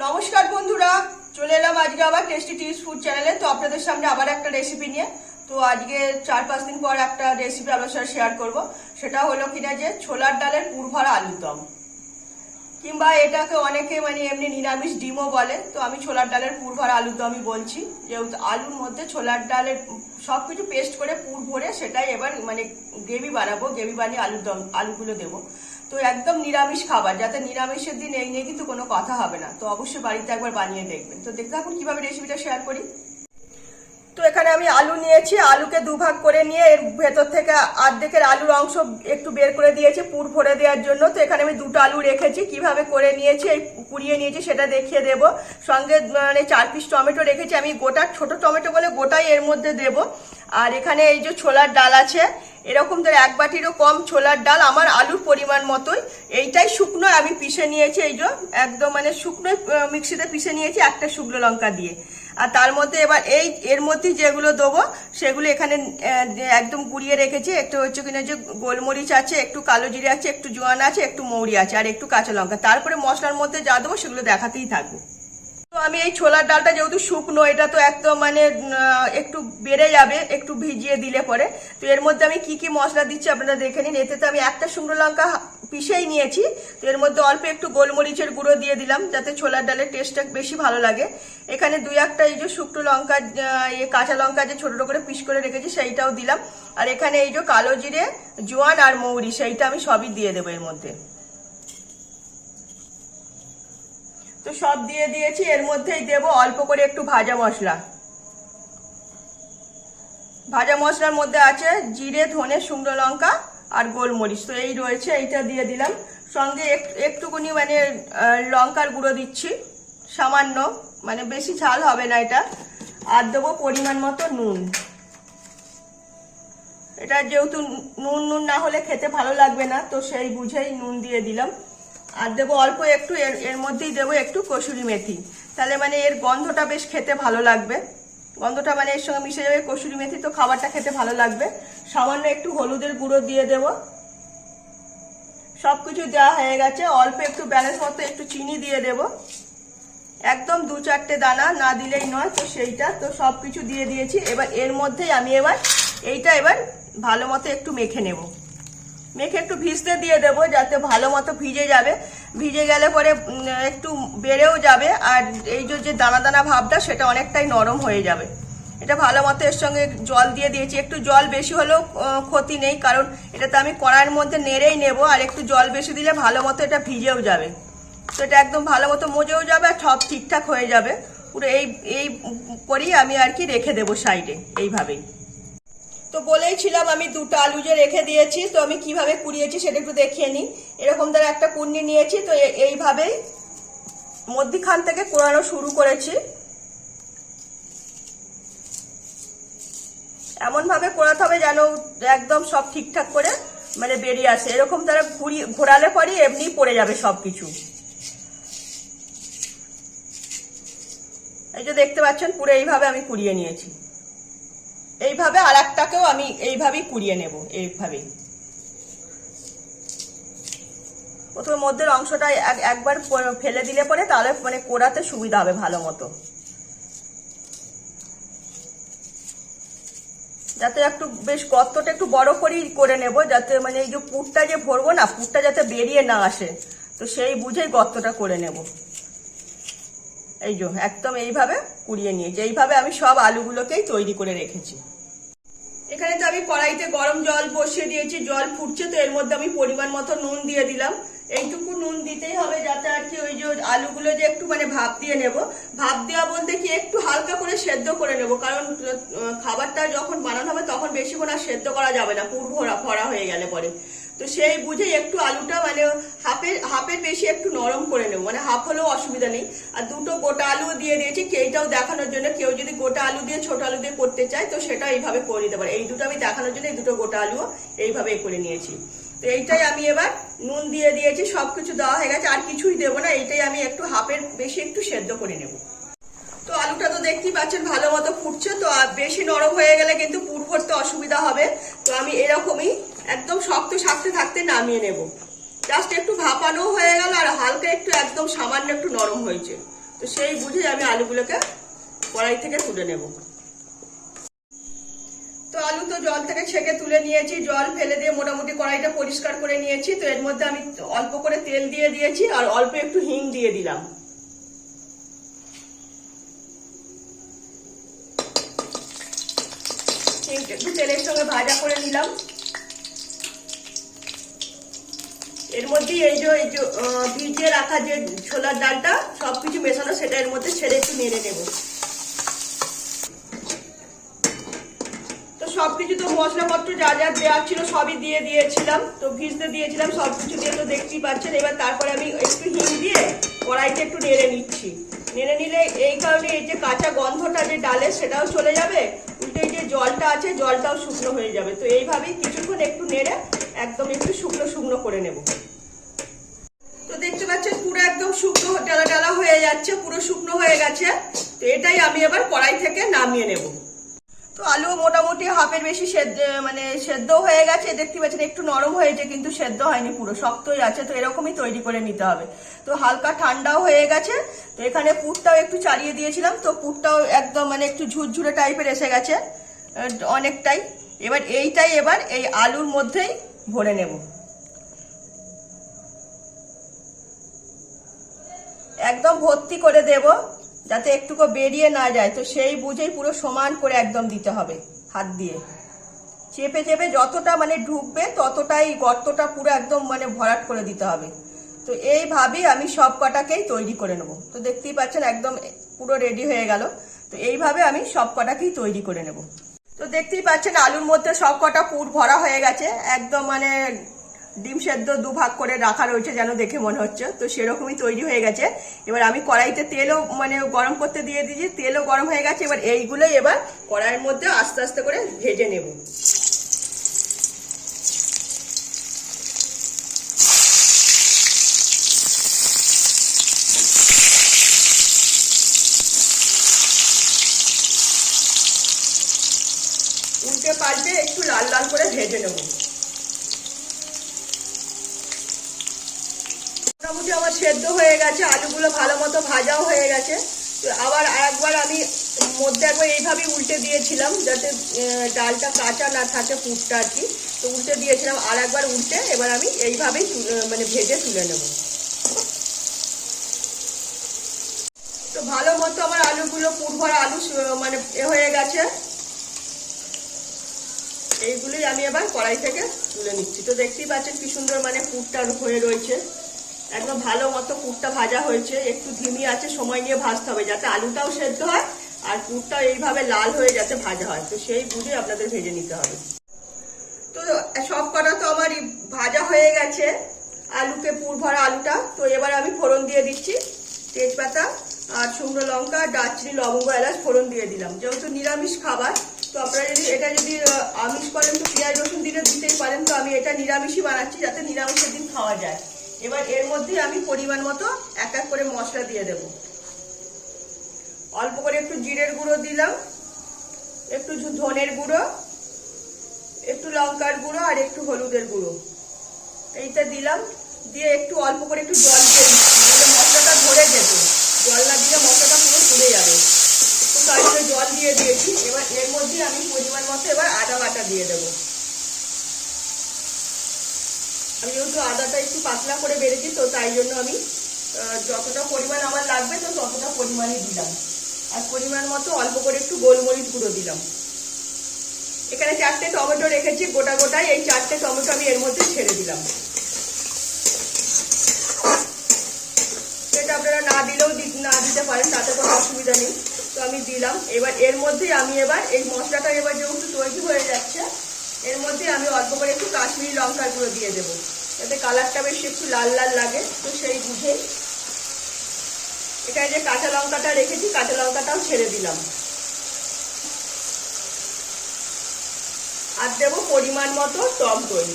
নমস্কার বন্ধুরা, চলে এলাম আজকে আবার টেস্টি টিপস ফুড চ্যানেলে। তো আপনাদের সামনে আবার একটা রেসিপি নিয়ে। তো আজকে 4-5 দিন পর একটা রেসিপি আপনার সাথে শেয়ার করব। সেটা হলো কিনা যে ছোলার ডালের পুর ভরা আলুর দম, কিংবা এটাকে অনেকে এমনি নিরামিষ ডিমও বলে। তো আমি ছোলার ডালের পুর ভরা আলুর দমই বলছি, যেহেতু আলুর মধ্যে ছোলার ডালের সবকিছু পেস্ট করে পুর ভরে সেটাই এবার গ্রেভি বানাবো। গ্রেভি বানিয়ে আলুগুলো দেবো। তো একদম নিরামিষ খাবার, যাতে নিরামিষের দিন এই নিয়ে কিন্তু কোনো কথা হবে না। তো অবশ্যই বাড়িতে একবার বানিয়ে দেখবেন। তো দেখতে থাকুন কিভাবে রেসিপিটা শেয়ার করি। তো এখানে আমি আলু নিয়েছি, আলুকে দুভাগ করে নিয়ে এর ভেতর থেকে অর্ধেকের আলুর অংশ একটু বের করে দিয়েছি পুর ভরে দেওয়ার জন্য। তো এখানে আমি 2টো আলু রেখেছি, কিভাবে করে নিয়েছি এই কুড়িয়ে নিয়েছি সেটা দেখিয়ে দেব। সঙ্গে 4 পিস টমেটো রেখেছি, আমি গোটা ছোট টমেটো বলে গোটাই এর মধ্যে দেব। আর এখানে এই যে ছোলার ডাল আছে, এরকম ধরে 1 বাটিরও কম ছোলার ডাল, আমার আলুর পরিমাণ মতোই। এইটাই শুকনো আমি পিষে নিয়েছি, এই যে একদম শুকনো মিক্সিতে পিষে নিয়েছি একটা শুকনো লঙ্কা দিয়ে। আর তার মধ্যে এবার এর মধ্যে যেগুলো দেবো সেগুলো এখানে একদম গুঁড়িয়ে রেখেছি। একটু হচ্ছে কিনা যে গোলমরিচ আছে, একটু কালো জিরে আছে, একটু জোয়ান আছে, একটু মৌরি আছে, আর একটু কাঁচা লঙ্কা। তারপরে মশলার মধ্যে যা দেবো সেগুলো দেখাতেই থাকবো। তো আমি এই ছোলার ডালটা যেহেতু শুকনো, এটা তো একদম একটু বেড়ে যাবে একটু ভিজিয়ে দিলে পরে। তো এর মধ্যে আমি কি কি মশলা দিচ্ছি আপনারা দেখে নিন। এতে তো আমি একটা শুকনো লঙ্কা পিষেই নিয়েছি। তো এর মধ্যে অল্প একটু গোলমরিচের গুঁড়ো দিয়ে দিলাম, যাতে ছোলার ডালের টেস্টটা বেশি ভালো লাগে। এখানে 2-1টা এই যে শুকনো লঙ্কা, কাঁচা লঙ্কা যে ছোট ছোট করে পিস করে রেখেছি সেইটাও দিলাম। আর এখানে এই যে কালো জিরে, জোয়ান আর মৌরি, সেইটা আমি সবই দিয়ে দেবো এর মধ্যে। তো সব দিয়ে দিয়েছি। এর মধ্যেই দেব অল্প করে একটু ভাজা মশলা। ভাজা মশলার মধ্যে আছে জিরে, ধনে, শুকনো লঙ্কা আর গোলমরিচ। তো এই রয়েছে, এইটা দিয়ে দিলাম। সঙ্গে একটুকুনি লঙ্কার গুঁড়ো দিচ্ছি সামান্য, বেশি ঝাল হবে না এটা। আর দেবো পরিমাণ মতো নুন। এটা যেহেতু নুন না হলে খেতে ভালো লাগবে না, তো সেই বুঝেই নুন দিয়ে দিলাম। আর দেবো অল্প একটু এর মধ্যেই দেবো একটু কসুরি মেথি, তাহলে এর গন্ধটা বেশ খেতে ভালো লাগবে। গন্ধটা এর সঙ্গে মিশে যাবে কসুরি মেথি, তো খাবারটা খেতে ভালো লাগবে। সামান্য একটু হলুদের গুঁড়ো দিয়ে দেব। সবকিছু দেওয়া হয়ে গেছে। অল্প একটু ব্যালেন্স মতো একটু চিনি দিয়ে দেব, একদম 2-4টে দানা, না দিলেই নয়। তো সেইটা তো সবকিছু দিয়ে দিয়েছি। এবার এর মধ্যেই আমি এইটা ভালো মতো একটু মেখে নেব। মেখে একটু ভিজতে দিয়ে দেবো, যাতে ভালো মতো ভিজে যাবে। ভিজে গেলে পরে একটু বেড়েও যাবে, আর এই যে দানা দানা ভাবটা সেটা অনেকটাই নরম হয়ে যাবে। এটা ভালো মতো এর সঙ্গে জল দিয়ে দিয়েছি। একটু জল বেশি হলেও ক্ষতি নেই, কারণ এটা তো আমি কড়াইয়ের মধ্যে নেড়েই নেব। আর একটু জল বেশি দিলে ভালো মতো এটা ভিজেও যাবে। তো এটা একদম ভালো মতো মজেও যাবে আর সব ঠিকঠাক হয়ে যাবে পুরো। এই করেই আমি রেখে দেবো সাইডে এইভাবেই। তো বলেইছিলাম আমি 2টো আলু যে রেখে দিয়েছি, তো আমি কিভাবে কুড়িয়েছি সেটা একটু দেখিয়ে নিই। এরকম ধরে একটা কুড়নি নিয়েছি, তো এইভাবেই মধ্যিখান থেকে কুড়ানো শুরু করেছি। এমন ভাবে কোড়াতে হবে যেন একদম সব ঠিকঠাক করে বেরিয়ে আসে। এরকম তারা ঘোরালে পরে এমনি পড়ে যাবে সবকিছু। এই যে দেখতে পাচ্ছেন পুরো এইভাবে আমি কুড়িয়ে নিয়েছি। এইভাবে আর একটাকেও আমি এইভাবেই কুড়িয়ে নেব। এইভাবেই প্রথমে মধ্যের অংশটা একবার ফেলে দিলে পরে তাহলে কোড়াতে সুবিধা হবে ভালো মতো। যাতে একটু বেশ গর্তটা একটু বড় করেই করে নেব, যাতে এই যে পুরটা যে ভরবো না, পুরটা যাতে বেরিয়ে না আসে। তো সেই বুঝেই গর্তটা করে নেব। এই যে একদম এইভাবে কুড়িয়ে নিয়েছি। এইভাবে আমি সব আলুগুলোকেই তৈরি করে রেখেছি। এখানে তো আমি কড়াইতে গরম জল বসিয়ে দিয়েছি, জল ফুটছে। তো এর মধ্যে আমি পরিমাণ মতো নুন দিয়ে দিলাম। এইটুকু নুন দিতেই হবে, যাতে ওই যে আলুগুলো যে একটু ভাপ দিয়ে নেব। ভাপ দেওয়া বলতে কি, একটু হালকা করে সেদ্ধ করে নেব, কারণ খাবারটা যখন বানানো হবে তখন বেশিক্ষণ আর সেদ্ধ করা যাবে না, পুর ভরা হয়ে গেলে পরে। তো সেই বুঝেই একটু আলুটা হাফের বেশি একটু নরম করে নেব, হাফ হলেও অসুবিধা নেই। আর 2টো গোটা আলু দিয়ে দিয়েছি, এইটাও দেখানোর জন্য। কেউ যদি গোটা আলু দিয়ে ছোট আলু দিয়ে করতে চায় তো সেটা এইভাবে করে নিতে পারে। এই 2টো আমি দেখানোর জন্য এই 2টো গোটা আলু এইভাবে করে নিয়েছি। তো এইটাই আমি এবার নুন দিয়ে দিয়েছি, সবকিছু দেওয়া হয়ে গেছে, আর কিছুই দেবো না। এইটাই আমি একটু হাফের বেশি একটু সেদ্ধ করে নেব। তো আলুটা তো দেখতেই পাচ্ছেন ভালো মতো ফুটছে। তো বেশি নরম হয়ে গেলে কিন্তু পুর ভরতে অসুবিধা হবে। তো আমি এরকমই একদম শক্ত থাকতে নামিয়ে নেব। জাস্ট একটু ভাপানো হয়ে গেল, আর হালকা একটু একদম সামান্য একটু নরম হয়েছে। তো সেই বুঝে আমি আলুগুলোকে কড়াই থেকে তুলে নেব। তো আলু তো জল থেকে ছেঁকে তুলে নিয়েছি, জল ফেলে দিয়ে মোটামুটি কড়াইটা পরিষ্কার করে নিয়েছি। তো এর মধ্যে আমি অল্প করে তেল দিয়ে দিয়েছি আর অল্প একটু হিং দিয়ে দিলাম। একটু তেলের সঙ্গে ভাজা করে নিলাম। এর মধ্যে এই যে ভিজিয়ে রাখা যে ছোলার ডালটা সবকিছু মেশানো, সেটা এর মধ্যে ছেড়ে একটু নেড়ে নেব। তো সবকিছু তো মশলাপত্র যা যা দেওয়ার ছিল সবই দিয়ে দিয়েছিলাম, তো ভিজতে দিয়েছিলাম সবকিছু দিয়ে, তো দেখতেই পাচ্ছেন। এবার তারপরে আমি একটু হিং দিয়ে কড়াইতে একটু নেড়ে নিচ্ছি। নেড়ে নিলে এই কারণে এই যে কাঁচা গন্ধটা যে ডালের সেটাও চলে যাবে, উল্টে এই যে জলটা আছে জলটাও শুকনো হয়ে যাবে। তো এইভাবেই কিছুক্ষণ একটু নেড়ে একদম একটু শুকনো শুকনো করে নেব। তো দেখতে পাচ্ছেন পুরো একদম শুকনো ডালা ডালা হয়ে যাচ্ছে, পুরো শুকনো হয়ে গেছে। তো এটাই আমি এবার কড়াই থেকে নামিয়ে নেব। তো আলু মোটামুটি হাফের বেশি সেদ্ধ হয়ে গেছে, দেখতে পাচ্ছেন একটু নরম হয়েছে কিন্তু সেদ্ধ হয়নি, পুরো শক্তই আছে। তো এরকমই তৈরি করে নিতে হবে। তো হালকা ঠান্ডাও হয়ে গেছে। তো এখানে পুরটাও একটু চাড়িয়ে দিয়েছিলাম, তো পুরটাও একদম একটু ঝুরঝুরে টাইপের এসে গেছে অনেকটাই। এবার এইটাই এবার এই আলুর মধ্যেই ভরে নেব, একদম ভর্তি করে দেব যাতে একটুকু বেরিয়ে না যায়। তো সেই বুঝেই পুরো সমান করে একদম দিতে হবে, হাত দিয়ে চেপে চেপে যতটা ঢুকবে ততটাই গর্তটা পুরো একদম ভরাট করে দিতে হবে। তো এইভাবেই আমি সব কটাকেই তৈরি করে নেব। তো দেখতেই পাচ্ছেন একদম পুরো রেডি হয়ে গেল। তো এইভাবে আমি সব কটাকেই তৈরি করে নেব। তো দেখতেই পাচ্ছেন আলুর মধ্যে সব কটা পুর ভরা হয়ে গেছে, একদম ডিম সেদ্ধ দুভাগ করে রাখা রয়েছে যেন দেখে মনে হচ্ছে। তো সেরকমই তৈরি হয়ে গেছে। এবার আমি কড়াইতে তেলও গরম করতে দিয়ে দিয়েছি, তেলও গরম হয়ে গেছে। এবার এইগুলোই এবার কড়াইয়ের মধ্যে আস্তে আস্তে করে ভেজে নেব। উল্টে পাল্টে একটু লাল লাল করে ভেজে নেব। মোটামুটি আমার সেদ্ধ হয়ে গেছে, আলুগুলো ভালো মতো ভাজাও হয়ে গেছে। তো আবার একবার আমি মধ্যে একবার এইভাবেই উল্টে দিয়েছিলাম যাতে ডালটা কাঁচা না থাকে, পুরটা আর কি। তো উল্টে দিয়েছিলাম, আর একবার উল্টে এবার আমি এইভাবেই ভেজে তুলে নেব। তো ভালো মতো আমার আলুগুলো পুর ভরা আলু হয়ে গেছে। এইগুলোই আমি এবার কড়াই থেকে তুলে নিচ্ছি। তো দেখতেই পাচ্ছেন কি সুন্দর পুরটা হয়ে রয়েছে, একদম ভালো মতো পুরটা ভাজা হয়েছে। একটু ধিমি আছে, সময় নিয়ে ভাজতে হবে যাতে আলুটাও সেদ্ধ হয় আর পুরটাও এইভাবে লাল হয়ে যাতে ভাজা হয়। তো সেই বুঝে আপনাদের ভেজে নিতে হবে। তো সব কটা তো আমার ভাজা হয়ে গেছে, আলুকে পুর ভরা আলুটা। তো এবার আমি ফোড়ন দিয়ে দিচ্ছি, তেজপাতা আর শুকনো লঙ্কা, দারচিনি, লবঙ্গ, এলাচ ফোড়ন দিয়ে দিলাম। যেহেতু নিরামিষ খাবার, তো আপনারা এটা যদি আমিষ করেন তো পেঁয়াজ রসুন দিলে দিতেই পারেন। তো আমি এটা নিরামিষই বানাচ্ছি যাতে নিরামিষের দিন খাওয়া যায়। এবার এর মধ্যে আমি পরিমাণ মতো এক এক করে মশলা দিয়ে দেব। অল্প করে একটু জিরের গুঁড়ো দিলাম, একটু ধনের গুঁড়ো, একটু লঙ্কার গুঁড়ো আর একটু হলুদের গুঁড়ো, এইটা দিলাম। দিয়ে একটু অল্প করে একটু জল দিয়ে দিচ্ছি, মশলাটা ধরে যেত। জল না দিলে মশলাটা পুরো পুড়ে যাবে। তো তাই জন্য জল দিয়ে দিয়েছি। এবার এর মধ্যে আমি পরিমাণ মতো এবার আদা বাটা দিয়ে দেবো। আমি যেহেতু আদাটা একটু পাতলা করে বেড়েছি, তো তাই জন্য আমি যতটা পরিমাণ আমার লাগবে তো ততটা পরিমাণই দিলাম। আর পরিমাণ মতো অল্প করে একটু গোলমরিচ গুঁড়ো দিলাম। এখানে 4টে টমেটো রেখেছি গোটা গোটাই, এই 4টে টমেটো আমি এর মধ্যে ছেড়ে দিলাম। সেটা আপনারা না দিলেও না দিতে পারেন, তাতে কোনো অসুবিধা নেই। তো আমি দিলাম। এবার এর মধ্যে আমি এবার এই মশলাটা এবার যেহেতু তৈরি হয়ে যাচ্ছে, এর মধ্যে আমি অল্প করে একটু কাশ্মীরি লঙ্কার গুঁড়ো দিয়ে দেবো যাতে কালারটা বেশি একটু লাল লাল লাগে। তো সেই বুঝে এখানে যে কাঁচা লঙ্কাটা রেখেছি, কাঁচা লঙ্কাটাও ছেড়ে দিলাম। আর দেবো পরিমাণ মতো টক দই।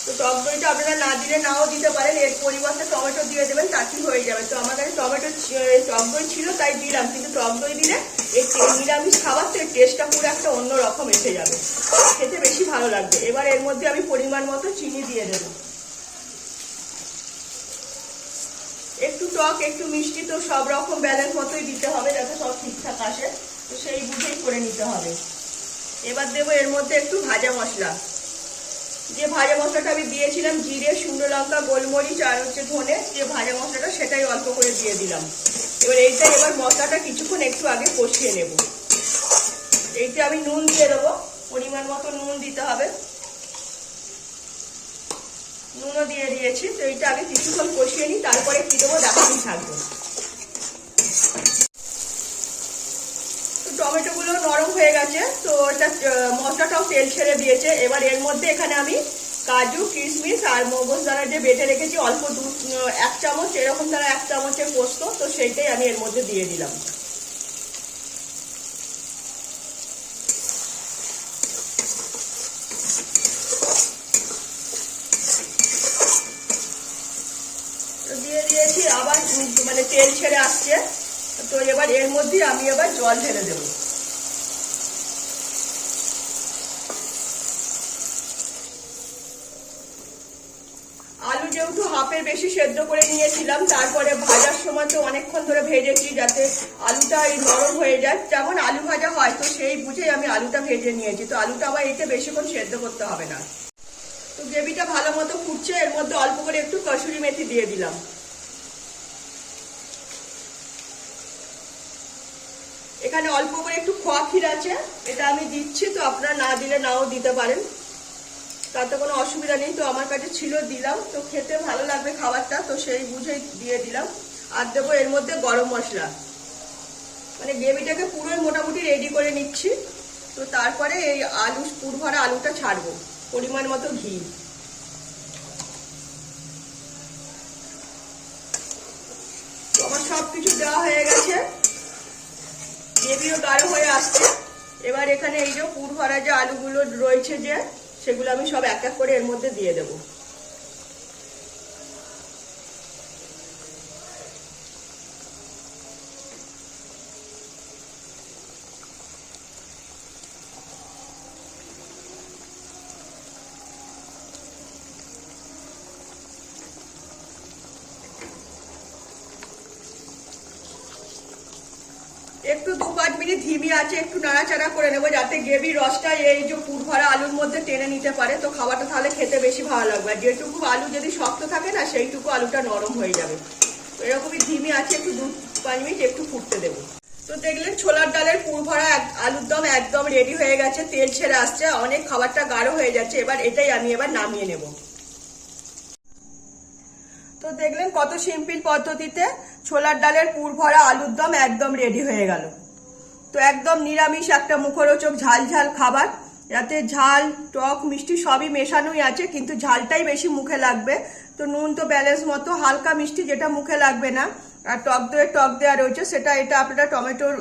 তো টক দইটা আপনারা না দিলে নাও দিতে পারেন, এর পরিবর্তে টমেটো দিয়ে দেবেন, তাতেই হয়ে যাবে। তো আমার কাছে টক দই ছিল তাই দিলাম, কিন্তু টক দই দিলে এই নিরামিষ খাবার তো এর টেস্টটা পুরো একটা অন্য রকম এসে যাবে, খেতে বেশি ভালো লাগবে। এবার এর মধ্যে আমি পরিমাণ মতো চিনি দিয়ে দেবো। একটু টক একটু মিষ্টি, তো সব রকম ব্যালেন্স মতোই দিতে হবে যাতে সব ঠিকঠাক আসে, তো সেই বুঝেই করে নিতে হবে। এবার দেবো এর মধ্যে একটু ভাজা মশলা। যে ভাজা মশলাটা আমি দিয়েছিলাম, জিরে, শুকনো লঙ্কা, গোলমরিচ আর হচ্ছে ধনে, যে ভাজা মশলাটা সেটাই অল্প করে দিয়ে দিলাম। এবার মশলাটা কিছুক্ষণ একটু আগে কষিয়ে নেব। এইতে আমি নুন দিয়ে দেবো, পরিমাণ মতো নুন দিতে হবে। নুনও দিয়ে দিয়েছি। তো এইটা আগে কিছুক্ষণ কষিয়ে নিই, তারপরে কি দেবো দেখাতেই থাকবো। তো টমেটোগুলো নরম হয়ে গেছে, তো এটা মশলাটাও তেল ছেড়ে দিয়েছে। এবার এর মধ্যে এখানে আমি কাজু, কিশমিশ আর মগজদানা যে বেটে রেখেছি অল্প 1 চামচ, এরকম দ্বারা 1 চামচের পোস্ত, তো সেইটাই আমি এর মধ্যে দিয়ে দিলাম। দিয়ে দিয়েছি, আবার মানে তেল ছেড়ে আসছে। তো এবার এর মধ্যে আমি আবার জল ঢেলে দেবো। আলু যেহেতু হাফের বেশি সেদ্ধ করে নিয়েছিলাম, তারপরে ভাজার সময় তো অনেকক্ষণ ধরে ভেজেছি যাতে আলুটা নরম হয়ে যায়, যেমন আলু ভাজা হয়, তো সেই বুঝেই আমি আলুটা ভেজে নিয়েছি। তো আলুটা আবার এতে বেশিক্ষণ সেদ্ধ করতে হবে না। তো গ্রেভিটা ভালো মতো ফুটছে, এর মধ্যে অল্প করে একটু কসুরি মেথি দিয়ে দিলাম। এখানে অল্প করে একটু খোয়া ক্ষীর আছে, এটা আমি দিচ্ছি, তো আপনারা না দিলে নাও দিতে পারেন, তাতে কোনো অসুবিধা নেই। তো আমার কাছে ছিল, দিলাম। তো খেতে ভালো লাগবে খাবারটা, তো সেই বুঝেই দিয়ে দিলাম। আর দেবো এর মধ্যে গরম মশলা। মানে গ্রেভিটাকে পুরোই মোটামুটি রেডি করে নিচ্ছি। তো তারপরে এই পুর ভরা আলুটা ছাড়বো, পরিমাণ মতো ঘি। তো আমার সব কিছু দেওয়া হয়ে গেছে, গ্রেভিও গাঢ় হয়ে আসছে। এবার এখানে এই যে পুর ভরা যে আলুগুলো রয়েছে, যে সেগুলো আমি সব এক এক করে এর মধ্যে দিয়ে দেবো। একটু 2-5 মিনিট ধিমি আছে একটু নাড়াচাড়া করে নেবো, যাতে গ্রেভির রসটা এই যে পুর ভরা আলুর মধ্যে টেনে নিতে পারে। তো খাবারটা তাহলে খেতে বেশি ভালো লাগবে। আর যেটুকু আলু যদি শক্ত থাকে না, সেইটুকু আলুটা নরম হয়ে যাবে। তো এরকমই ধিমি আছে একটু 2-5 মিনিট একটু ফুটতে দেবো। তো দেখলেন ছোলার ডালের পুর ভরা আলুর দম একদম রেডি হয়ে গেছে, তেল ছেড়ে আসছে, অনেক খাবারটা গাঢ় হয়ে যাচ্ছে। এটাই আমি নামিয়ে নেব। তো দেখলেন কত সিম্পল পদ্ধতিতে ছোলার ডালের পুর ভরা আলুর দম একদম রেডি হয়ে গেল। তো একদম নিরামিষ একটা মুখরোচক ঝাল ঝাল খাবার, যাতে ঝাল টক মিষ্টি সবই মেশানোই আছে, কিন্তু ঝালটাই বেশি মুখে লাগবে। তো নুন তো ব্যালেন্স মতো, হালকা মিষ্টি যেটা মুখে লাগবে না। আর টক দেওয়া রয়েছে, এটা আপনারা টমেটোর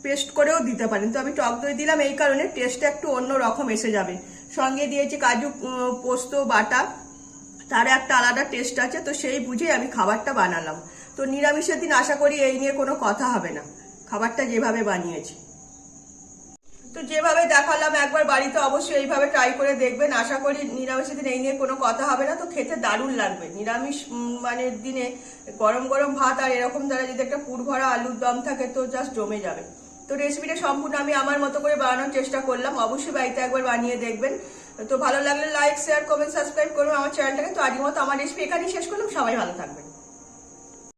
পেস্ট করেও দিতে পারেন। তো আমি টক দই দিলাম এই কারণে টেস্টটা একটু অন্য রকম এসে যাবে। সঙ্গে দিয়েছি কাজু, পোস্ত বাটা, তার একটা আলাদা টেস্ট আছে। তো সেই বুঝেই আমি খাবারটা বানালাম। তো নিরামিষের দিন আশা করি এই নিয়ে কোনো কথা হবে না, খাবারটা যেভাবে বানিয়েছি। তো যেভাবে দেখালাম একবার বাড়িতে অবশ্যই এইভাবে ট্রাই করে দেখবেন। আশা করি নিরামিষের দিন এই নিয়ে কোনো কথা হবে না। তো খেতে দারুণ লাগবে। নিরামিষ মানে দিনে গরম গরম ভাত আর এরকম দ্বারা যদি একটা পুর ভরা আলুর দম থাকে, তো জাস্ট জমে যাবে। তো রেসিপিটা সম্পূর্ণ আমি আমার মতো করে বানানোর চেষ্টা করলাম, অবশ্যই বাড়িতে একবার বানিয়ে দেখবেন। তো ভালো লাগলে লাইক, শেয়ার, কমেন্ট, সাবস্ক্রাইব করবেন আমার চ্যানেলটাকে। তো আজকের মতো আমার রেসিপি এখানেই শেষ করলাম। সবাই ভালো থাকবেন।